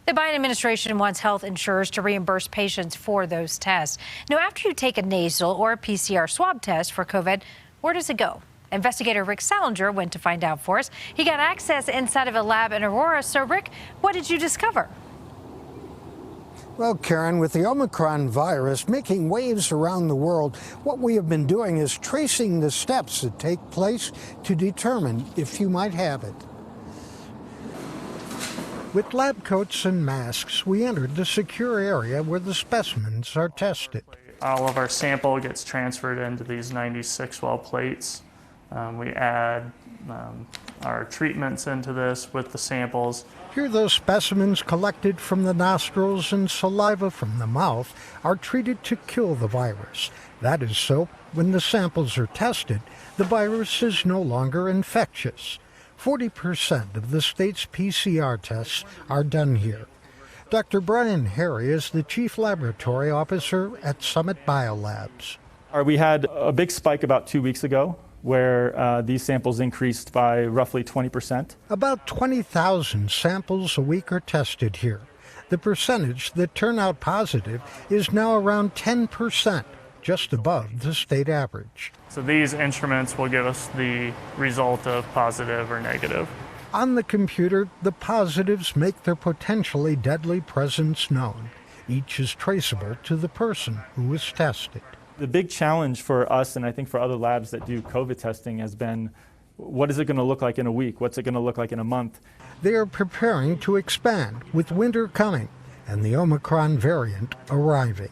The Biden administration wants health insurers to reimburse patients for those tests. Now, after you take a nasal or a PCR swab test for COVID, where does it go? Investigator Rick Salinger went to find out for us. He got access inside of a lab in Aurora. So, Rick, what did you discover? Well, Karen, with the Omicron virus making waves around the world, what we have been doing is tracing the steps that take place to determine if you might have it. With lab coats and masks, we entered the secure area where the specimens are tested. All of our sample gets transferred into these 96-well plates. We add our treatments into this with the samples. Here, those specimens collected from the nostrils and saliva from the mouth are treated to kill the virus. That is so, when the samples are tested, the virus is no longer infectious. 40% of the state's PCR tests are done here. Dr. Brian Harry is the Chief Laboratory Officer at Summit Biolabs. We had a big spike about 2 weeks ago where these samples increased by roughly 20%. About 20,000 samples a week are tested here. The percentage that turn out positive is now around 10%, just above the state average. So these instruments will give us the result of positive or negative. On the computer, the positives make their potentially deadly presence known. Each is traceable to the person who was tested. The big challenge for us, and I think for other labs that do COVID testing, has been what is it going to look like in a week? What's it going to look like in a month? They are preparing to expand with winter coming and the Omicron variant arriving.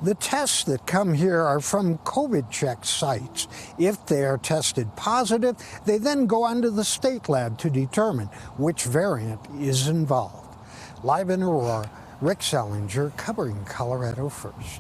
The tests that come here are from COVID check sites. If they are tested positive, they then go on to the state lab to determine which variant is involved. Live in Aurora, Rick Salinger covering Colorado First.